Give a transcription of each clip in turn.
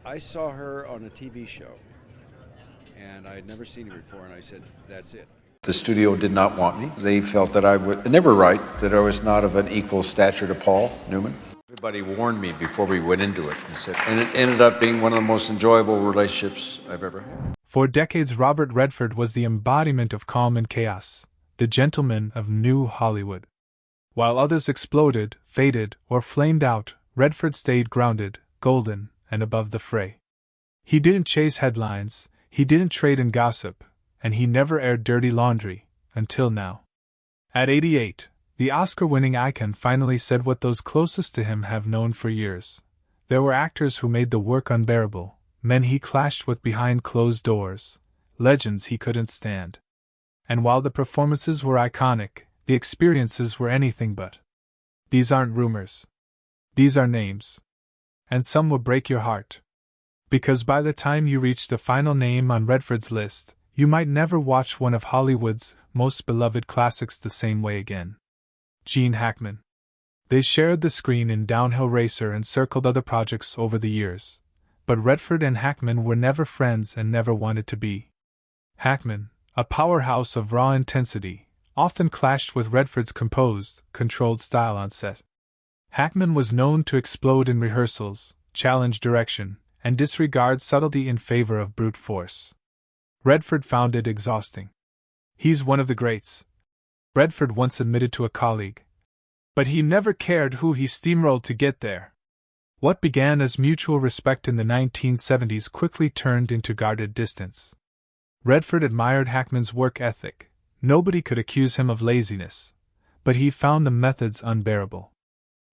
I saw her on a TV show, and I had never seen her before, and I said, that's it. The studio did not want me. They felt that and they were right, that I was not of an equal stature to Paul Newman. Everybody warned me before we went into it, and it ended up being one of the most enjoyable relationships I've ever had. For decades, Robert Redford was the embodiment of calm and chaos, the gentleman of New Hollywood. While others exploded, faded, or flamed out, Redford stayed grounded, golden, and above the fray. He didn't chase headlines, he didn't trade in gossip, and he never aired dirty laundry, until now. At 88, the Oscar-winning icon finally said what those closest to him have known for years. There were actors who made the work unbearable, men he clashed with behind closed doors, legends he couldn't stand. And while the performances were iconic, the experiences were anything but. These aren't rumors. These are names. And some will break your heart. Because by the time you reach the final name on Redford's list, you might never watch one of Hollywood's most beloved classics the same way again. Gene Hackman. They shared the screen in Downhill Racer and circled other projects over the years. But Redford and Hackman were never friends and never wanted to be. Hackman, a powerhouse of raw intensity, often clashed with Redford's composed, controlled style on set. Hackman was known to explode in rehearsals, challenge direction, and disregard subtlety in favor of brute force. Redford found it exhausting. "He's one of the greats," Redford once admitted to a colleague. "But he never cared who he steamrolled to get there." What began as mutual respect in the 1970s quickly turned into guarded distance. Redford admired Hackman's work ethic. Nobody could accuse him of laziness, but he found the methods unbearable.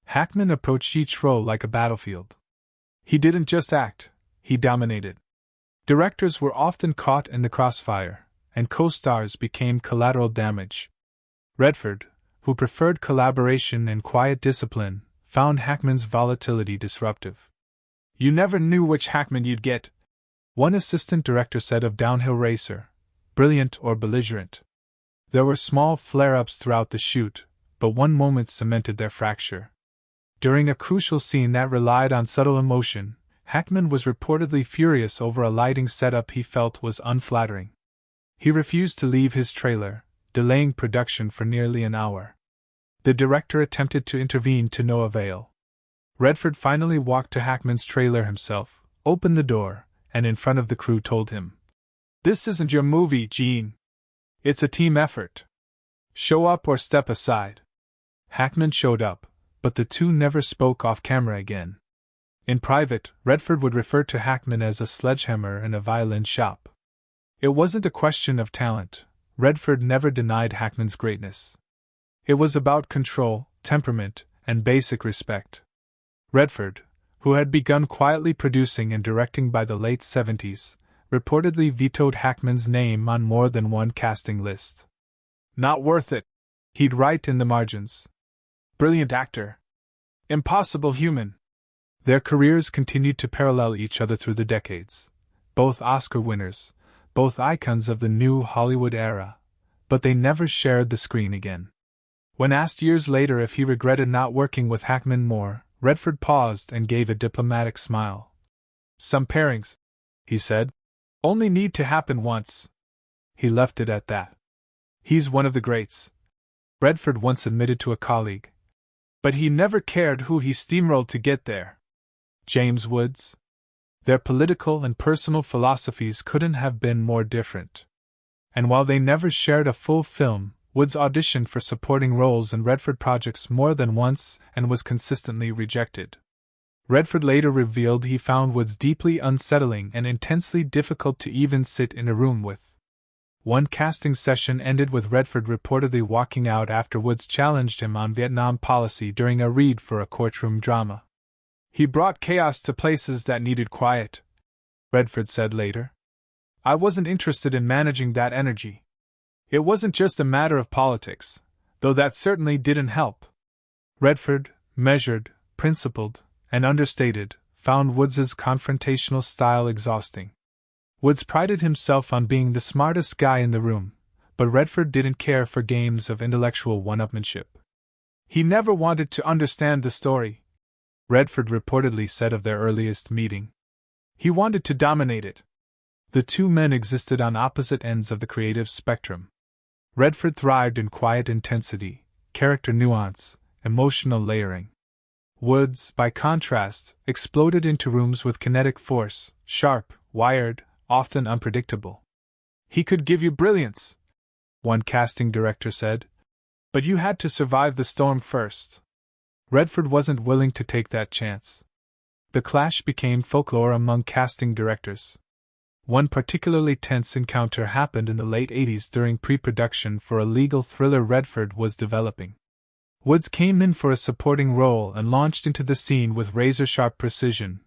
Hackman approached each role like a battlefield. He didn't just act, he dominated. Directors were often caught in the crossfire, and co-stars became collateral damage. Redford, who preferred collaboration and quiet discipline, found Hackman's volatility disruptive. "You never knew which Hackman you'd get," one assistant director said of Downhill Racer, "brilliant or belligerent." There were small flare-ups throughout the shoot, but one moment cemented their fracture. During a crucial scene that relied on subtle emotion, Hackman was reportedly furious over a lighting setup he felt was unflattering. He refused to leave his trailer, delaying production for nearly an hour. The director attempted to intervene to no avail. Redford finally walked to Hackman's trailer himself, opened the door, and in front of the crew told him, "This isn't your movie, Gene. It's a team effort. Show up or step aside." Hackman showed up, but the two never spoke off camera again. In private, Redford would refer to Hackman as a sledgehammer and a violin shop. It wasn't a question of talent. Redford never denied Hackman's greatness. It was about control, temperament, and basic respect. Redford, who had begun quietly producing and directing by the late 70s, reportedly vetoed Hackman's name on more than one casting list. "Not worth it," he'd write in the margins. "Brilliant actor. Impossible human." Their careers continued to parallel each other through the decades. Both Oscar winners, both icons of the new Hollywood era, but they never shared the screen again. When asked years later if he regretted not working with Hackman more, Redford paused and gave a diplomatic smile. "Some pairings," he said, "only need to happen once." He left it at that. "He's one of the greats," Redford once admitted to a colleague. "But he never cared who he steamrolled to get there." James Woods? Their political and personal philosophies couldn't have been more different. And while they never shared a full film, Woods auditioned for supporting roles in Redford projects more than once and was consistently rejected. Redford later revealed he found Woods deeply unsettling and intensely difficult to even sit in a room with. One casting session ended with Redford reportedly walking out after Woods challenged him on Vietnam policy during a read for a courtroom drama. "He brought chaos to places that needed quiet," Redford said later. "I wasn't interested in managing that energy. It wasn't just a matter of politics, though that certainly didn't help." Redford, measured, principled, and understated, found Woods's confrontational style exhausting. Woods prided himself on being the smartest guy in the room, but Redford didn't care for games of intellectual one-upmanship. "He never wanted to understand the story," Redford reportedly said of their earliest meeting. He wanted to dominate it. The two men existed on opposite ends of the creative spectrum. Redford thrived in quiet intensity, character nuance, emotional layering. Woods, by contrast, exploded into rooms with kinetic force, sharp, wired, often unpredictable. "He could give you brilliance," one casting director said, "but you had to survive the storm first." Redford wasn't willing to take that chance. The clash became folklore among casting directors. One particularly tense encounter happened in the late 80s during pre-production for a legal thriller Redford was developing. Woods came in for a supporting role and launched into the scene with razor-sharp precision,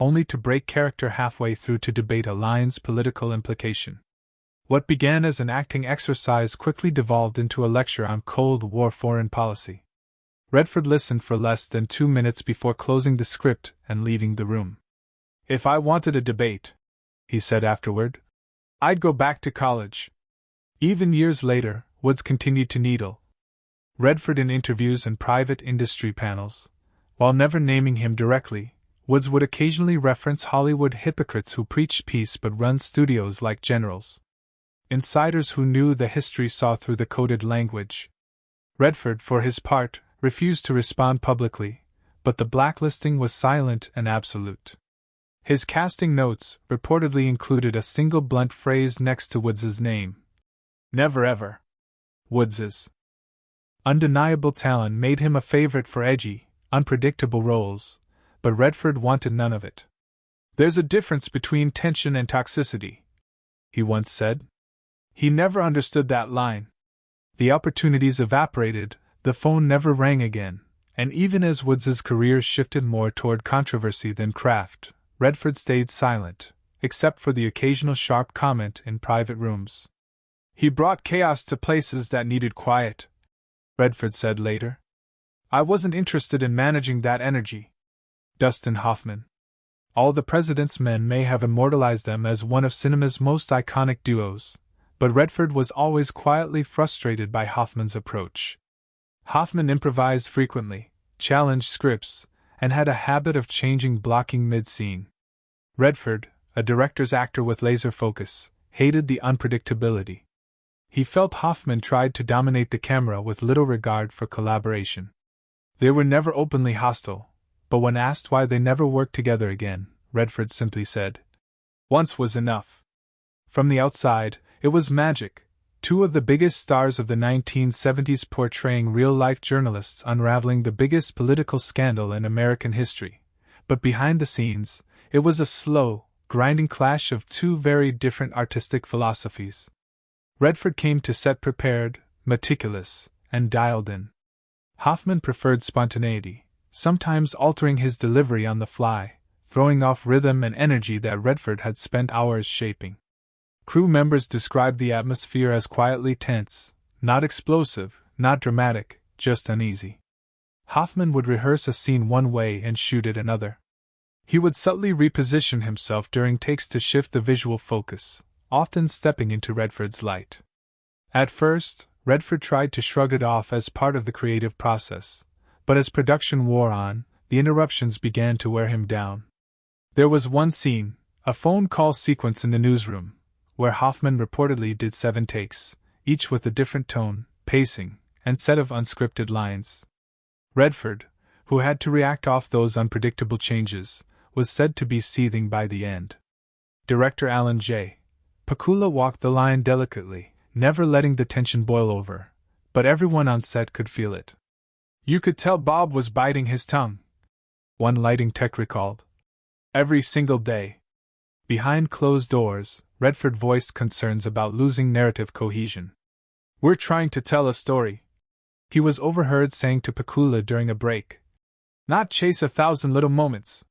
only to break character halfway through to debate a line's political implication. What began as an acting exercise quickly devolved into a lecture on Cold War foreign policy. Redford listened for less than 2 minutes before closing the script and leaving the room. "If I wanted a debate," he said afterward, "I'd go back to college." Even years later, Woods continued to needle Redford in interviews and private industry panels. While never naming him directly, Woods would occasionally reference Hollywood hypocrites who preach peace but run studios like generals. Insiders who knew the history saw through the coded language. Redford, for his part, refused to respond publicly, but the blacklisting was silent and absolute. His casting notes reportedly included a single blunt phrase next to Woods's name. "Never ever." Woods's undeniable talent made him a favorite for edgy, unpredictable roles, but Redford wanted none of it. "There's a difference between tension and toxicity," he once said. He never understood that line. The opportunities evaporated, the phone never rang again, and even as Woods's career shifted more toward controversy than craft, Redford stayed silent, except for the occasional sharp comment in private rooms. "He brought chaos to places that needed quiet," Redford said later. "I wasn't interested in managing that energy." Dustin Hoffman. All the President's Men may have immortalized them as one of cinema's most iconic duos, but Redford was always quietly frustrated by Hoffman's approach. Hoffman improvised frequently, challenged scripts, and had a habit of changing blocking mid-scene. Redford, a director's actor with laser focus, hated the unpredictability. He felt Hoffman tried to dominate the camera with little regard for collaboration. They were never openly hostile, but when asked why they never worked together again, Redford simply said, "Once was enough." From the outside, it was magic, two of the biggest stars of the 1970s portraying real-life journalists unraveling the biggest political scandal in American history. But behind the scenes, it was a slow, grinding clash of two very different artistic philosophies. Redford came to set prepared, meticulous, and dialed in. Hoffman preferred spontaneity, sometimes altering his delivery on the fly, throwing off rhythm and energy that Redford had spent hours shaping. Crew members described the atmosphere as quietly tense, not explosive, not dramatic, just uneasy. Hoffman would rehearse a scene one way and shoot it another. He would subtly reposition himself during takes to shift the visual focus, often stepping into Redford's light. At first, Redford tried to shrug it off as part of the creative process, but as production wore on, the interruptions began to wear him down. There was one scene, a phone call sequence in the newsroom, where Hoffman reportedly did 7 takes, each with a different tone, pacing, and set of unscripted lines. Redford, who had to react off those unpredictable changes, was said to be seething by the end. Director Alan J. Pakula walked the line delicately, never letting the tension boil over, but everyone on set could feel it. "You could tell Bob was biting his tongue," one lighting tech recalled. "Every single day." Behind closed doors, Redford voiced concerns about losing narrative cohesion. "We're trying to tell a story," he was overheard saying to Pakula during a break. "Not chase 1,000 little moments."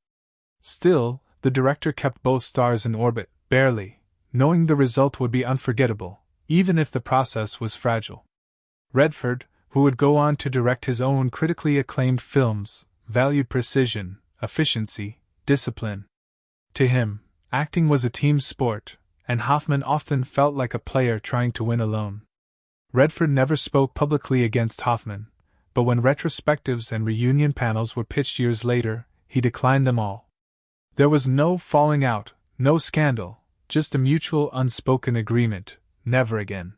Still, the director kept both stars in orbit, barely, knowing the result would be unforgettable, even if the process was fragile. Redford, who would go on to direct his own critically acclaimed films, valued precision, efficiency, discipline. To him, acting was a team sport, and Hoffman often felt like a player trying to win alone. Redford never spoke publicly against Hoffman, but when retrospectives and reunion panels were pitched years later, he declined them all. There was no falling out, no scandal, just a mutual unspoken agreement, never again.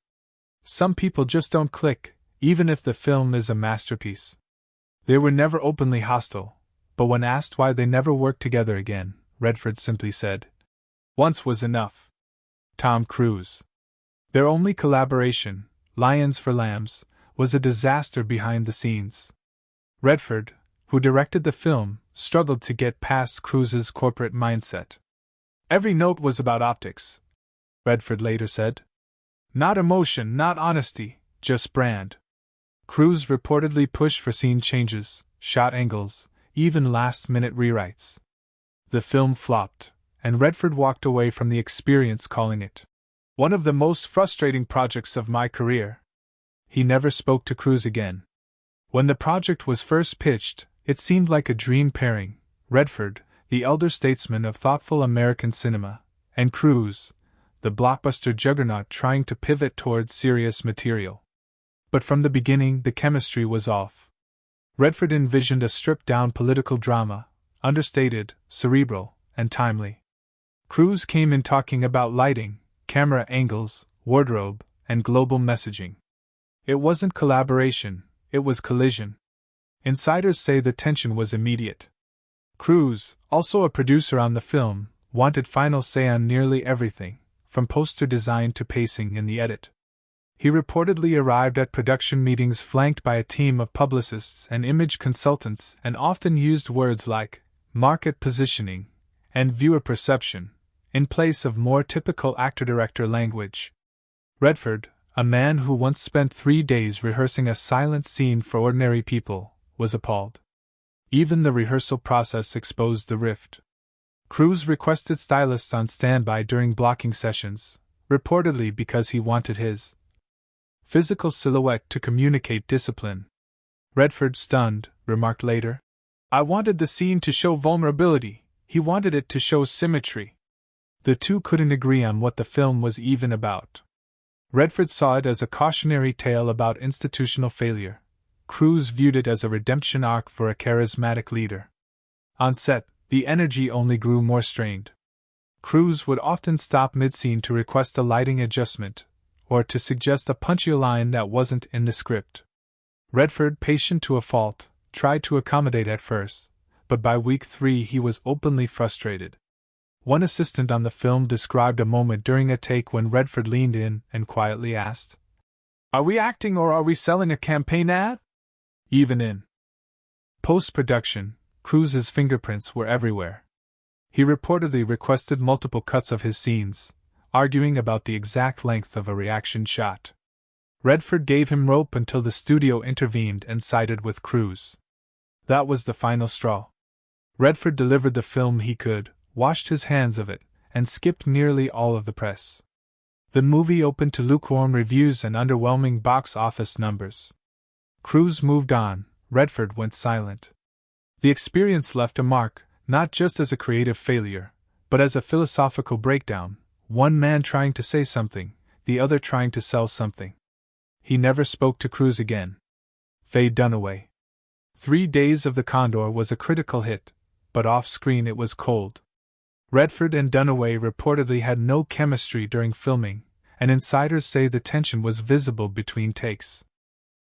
Some people just don't click, even if the film is a masterpiece. They were never openly hostile, but when asked why they never worked together again, Redford simply said, "Once was enough." Tom Cruise. Their only collaboration, Lions for Lambs, was a disaster behind the scenes. Redford, who directed the film, struggled to get past Cruise's corporate mindset. "Every note was about optics," Redford later said. "Not emotion, not honesty, just brand." Cruise reportedly pushed for scene changes, shot angles, even last-minute rewrites. The film flopped, and Redford walked away from the experience calling it one of the most frustrating projects of my career. He never spoke to Cruise again. When the project was first pitched, it seemed like a dream pairing: Redford, the elder statesman of thoughtful American cinema, and Cruise, the blockbuster juggernaut trying to pivot towards serious material. But from the beginning, the chemistry was off. Redford envisioned a stripped-down political drama, understated, cerebral, and timely. Cruise came in talking about lighting, camera angles, wardrobe, and global messaging. It wasn't collaboration, it was collision. Insiders say the tension was immediate. Cruise, also a producer on the film, wanted final say on nearly everything, from poster design to pacing in the edit. He reportedly arrived at production meetings flanked by a team of publicists and image consultants and often used words like market positioning and viewer perception in place of more typical actor-director language. Redford, a man who once spent 3 days rehearsing a silent scene for ordinary people, was appalled. Even the rehearsal process exposed the rift. Cruise requested stylists on standby during blocking sessions, reportedly because he wanted his physical silhouette to communicate discipline. Redford, stunned, remarked later, "I wanted the scene to show vulnerability, he wanted it to show symmetry." The two couldn't agree on what the film was even about. Redford saw it as a cautionary tale about institutional failure. Cruise viewed it as a redemption arc for a charismatic leader. On set, the energy only grew more strained. Cruise would often stop mid-scene to request a lighting adjustment, or to suggest a punchier line that wasn't in the script. Redford, patient to a fault, tried to accommodate at first, but by week 3 he was openly frustrated. One assistant on the film described a moment during a take when Redford leaned in and quietly asked, "Are we acting or are we selling a campaign ad?" Even in post-production, Cruise's fingerprints were everywhere. He reportedly requested multiple cuts of his scenes, arguing about the exact length of a reaction shot. Redford gave him rope until the studio intervened and sided with Cruise. That was the final straw. Redford delivered the film he could, washed his hands of it, and skipped nearly all of the press. The movie opened to lukewarm reviews and underwhelming box office numbers. Cruise moved on, Redford went silent. The experience left a mark, not just as a creative failure, but as a philosophical breakdown, one man trying to say something, the other trying to sell something. He never spoke to Cruise again. Faye Dunaway. 3 Days of the Condor was a critical hit, but off-screen it was cold. Redford and Dunaway reportedly had no chemistry during filming, and insiders say the tension was visible between takes.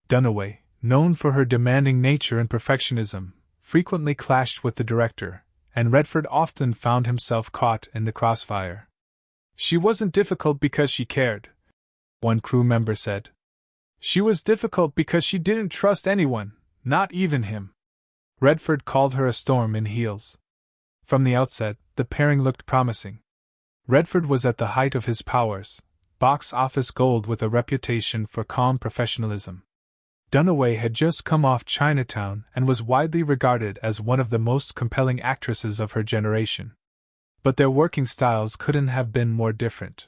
Dunaway, known for her demanding nature and perfectionism, frequently clashed with the director, and Redford often found himself caught in the crossfire. "She wasn't difficult because she cared," one crew member said. "She was difficult because she didn't trust anyone, not even him." Redford called her a storm in heels. From the outset, the pairing looked promising. Redford was at the height of his powers, box office gold with a reputation for calm professionalism. Dunaway had just come off Chinatown and was widely regarded as one of the most compelling actresses of her generation. But their working styles couldn't have been more different.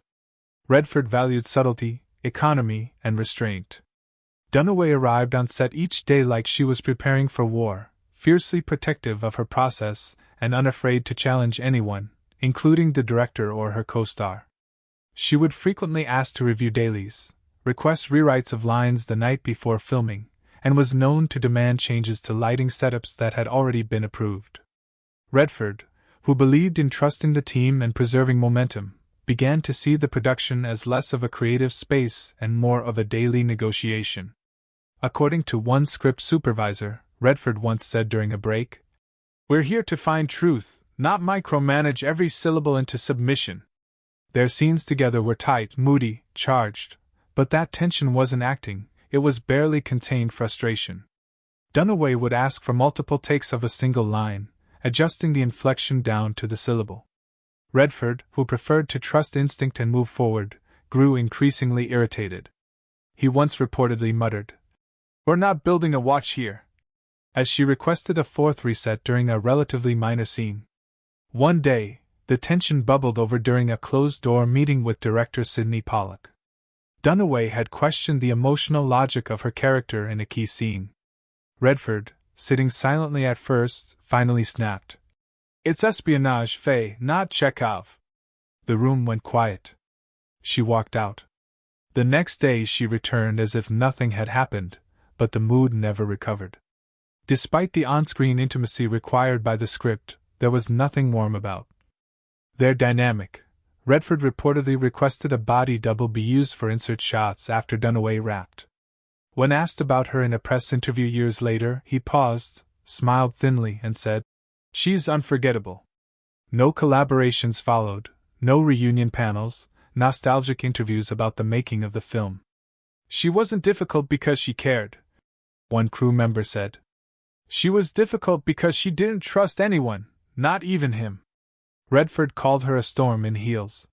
Redford valued subtlety, economy, and restraint. Dunaway arrived on set each day like she was preparing for war, fiercely protective of her process and unafraid to challenge anyone, including the director or her co-star. She would frequently ask to review dailies, request rewrites of lines the night before filming, and was known to demand changes to lighting setups that had already been approved. Redford, who believed in trusting the team and preserving momentum, began to see the production as less of a creative space and more of a daily negotiation. According to one script supervisor, Redford once said during a break, "We're here to find truth, not micromanage every syllable into submission." Their scenes together were tight, moody, charged, but that tension wasn't acting, it was barely contained frustration. Dunaway would ask for multiple takes of a single line, adjusting the inflection down to the syllable. Redford, who preferred to trust instinct and move forward, grew increasingly irritated. He once reportedly muttered, "We're not building a watch here," as she requested a fourth reset during a relatively minor scene. One day, the tension bubbled over during a closed-door meeting with director Sidney Pollack. Dunaway had questioned the emotional logic of her character in a key scene. Redford, sitting silently at first, finally snapped, "It's espionage, Faye, not Chekhov." The room went quiet. She walked out. The next day she returned as if nothing had happened, but the mood never recovered. Despite the on-screen intimacy required by the script, there was nothing warm about their dynamic. Redford reportedly requested a body double be used for insert shots after Dunaway rapped. When asked about her in a press interview years later, he paused, smiled thinly, and said, "She's unforgettable." No collaborations followed, no reunion panels, nostalgic interviews about the making of the film. "She wasn't difficult because she cared," one crew member said. "She was difficult because she didn't trust anyone, not even him." Redford called her a storm in heels.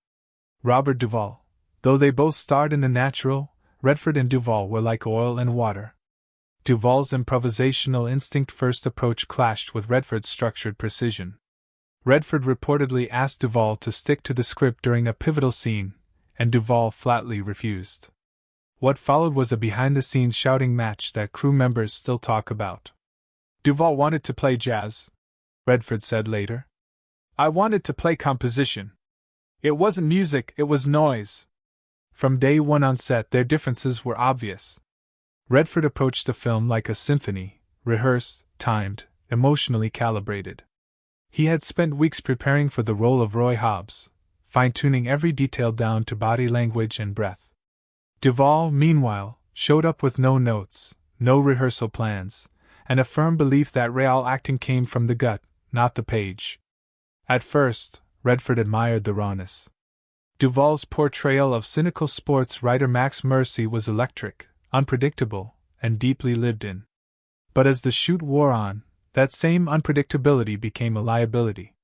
Robert Duvall. Though they both starred in The Natural, Redford and Duvall were like oil and water. Duvall's improvisational instinct-first approach clashed with Redford's structured precision. Redford reportedly asked Duvall to stick to the script during a pivotal scene, and Duvall flatly refused. What followed was a behind-the-scenes shouting match that crew members still talk about. "Duvall wanted to play jazz," Redford said later. "I wanted to play composition. It wasn't music, it was noise." From day one on set, their differences were obvious. Redford approached the film like a symphony, rehearsed, timed, emotionally calibrated. He had spent weeks preparing for the role of Roy Hobbs, fine-tuning every detail down to body language and breath. Duvall, meanwhile, showed up with no notes, no rehearsal plans, and a firm belief that real acting came from the gut, not the page. At first, Redford admired the rawness. Duvall's portrayal of cynical sports writer Max Mercy was electric, unpredictable, and deeply lived in. But as the shoot wore on, that same unpredictability became a liability.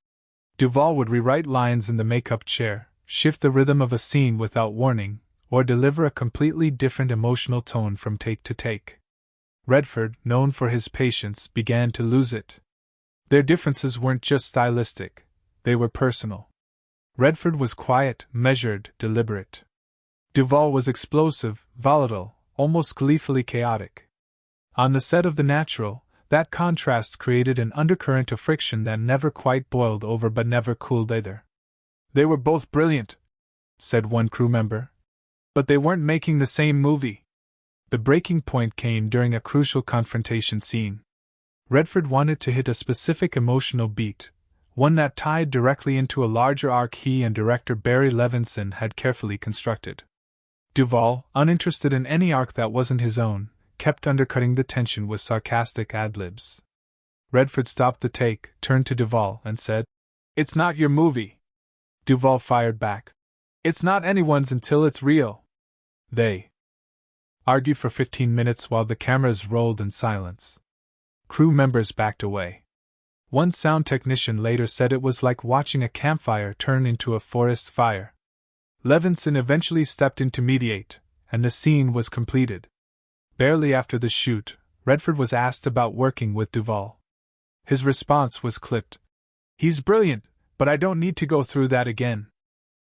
Duvall would rewrite lines in the makeup chair, shift the rhythm of a scene without warning, or deliver a completely different emotional tone from take to take. Redford, known for his patience, began to lose it. Their differences weren't just stylistic, they were personal. Redford was quiet, measured, deliberate. Duvall was explosive, volatile, almost gleefully chaotic. On the set of The Natural, that contrast created an undercurrent of friction that never quite boiled over but never cooled either. "They were both brilliant," said one crew member. "But they weren't making the same movie." The breaking point came during a crucial confrontation scene. Redford wanted to hit a specific emotional beat, one that tied directly into a larger arc he and director Barry Levinson had carefully constructed. Duvall, uninterested in any arc that wasn't his own, kept undercutting the tension with sarcastic ad-libs. Redford stopped the take, turned to Duvall, and said, "It's not your movie." Duvall fired back, "It's not anyone's until it's real." They argued for 15 minutes while the cameras rolled in silence. Crew members backed away. One sound technician later said it was like watching a campfire turn into a forest fire. Levinson eventually stepped in to mediate, and the scene was completed. Barely after the shoot, Redford was asked about working with Duvall. His response was clipped. "He's brilliant, but I don't need to go through that again."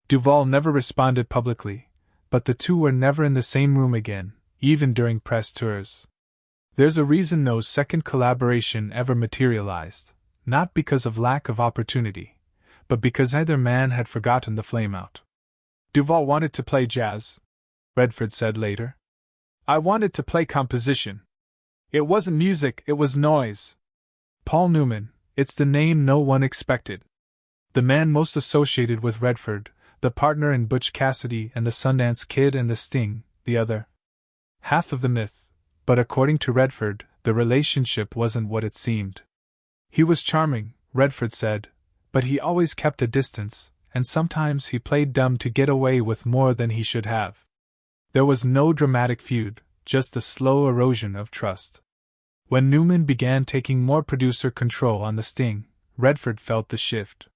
Duvall never responded publicly, but the two were never in the same room again, even during press tours. There's a reason no second collaboration ever materialized, not because of lack of opportunity, but because either man had forgotten the flameout. "Duvall wanted to play jazz," Redford said later. "I wanted to play composition. It wasn't music, it was noise." Paul Newman, it's the name no one expected. The man most associated with Redford, the partner in Butch Cassidy and the Sundance Kid and the Sting, the other half of the myth, but according to Redford, the relationship wasn't what it seemed. He was charming, Redford said, but he always kept a distance, and sometimes he played dumb to get away with more than he should have. There was no dramatic feud, just a slow erosion of trust. When Newman began taking more producer control on The Sting, Redford felt the shift.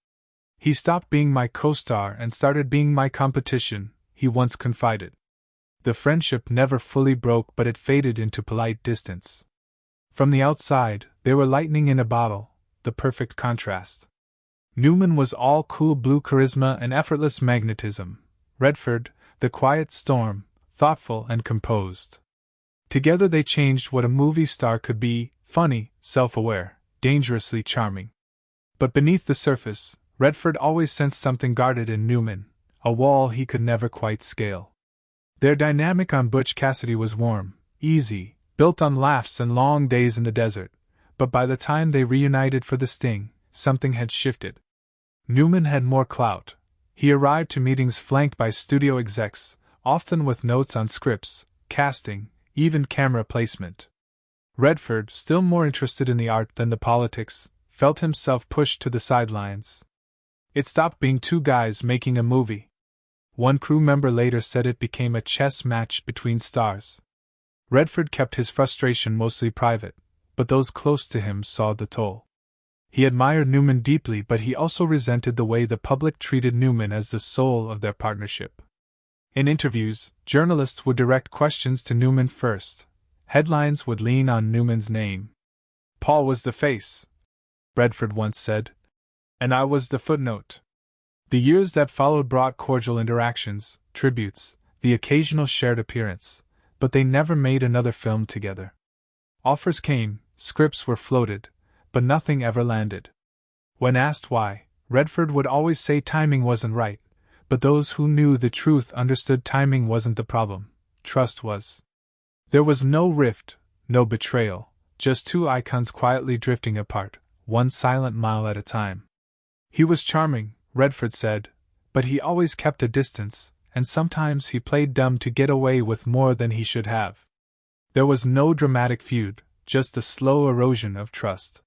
He stopped being my co-star and started being my competition, he once confided. The friendship never fully broke, but it faded into polite distance. From the outside, they were lightning in a bottle, the perfect contrast. Newman was all cool blue charisma and effortless magnetism. Redford, the quiet storm, thoughtful and composed. Together they changed what a movie star could be: funny, self-aware, dangerously charming. But beneath the surface, Redford always sensed something guarded in Newman, a wall he could never quite scale. Their dynamic on Butch Cassidy was warm, easy, built on laughs and long days in the desert, but by the time they reunited for The Sting, something had shifted. Newman had more clout. He arrived to meetings flanked by studio execs, often with notes on scripts, casting, even camera placement. Redford, still more interested in the art than the politics, felt himself pushed to the sidelines. It stopped being two guys making a movie. One crew member later said it became a chess match between stars. Redford kept his frustration mostly private, but those close to him saw the toll. He admired Newman deeply, but he also resented the way the public treated Newman as the soul of their partnership. In interviews, journalists would direct questions to Newman first. Headlines would lean on Newman's name. "Paul was the face," Redford once said, "and I was the footnote." The years that followed brought cordial interactions, tributes, the occasional shared appearance, but they never made another film together. Offers came, scripts were floated, but nothing ever landed. When asked why, Redford would always say timing wasn't right, but those who knew the truth understood timing wasn't the problem, trust was. There was no rift, no betrayal, just two icons quietly drifting apart, one silent mile at a time. He was charming, Redford said, but he always kept a distance, and sometimes he played dumb to get away with more than he should have. There was no dramatic feud, just a slow erosion of trust.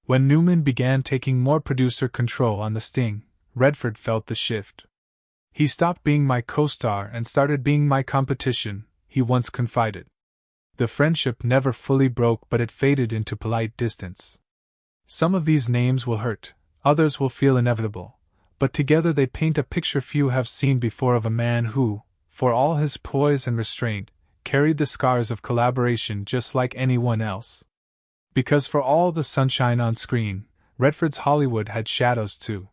When Newman began taking more producer control on The Sting, Redford felt the shift. He stopped being my co-star and started being my competition, he once confided. The friendship never fully broke, but it faded into polite distance. Some of these names will hurt, others will feel inevitable, but together they paint a picture few have seen before of a man who, for all his poise and restraint, carried the scars of collaboration just like anyone else. Because for all the sunshine on screen, Redford's Hollywood had shadows too.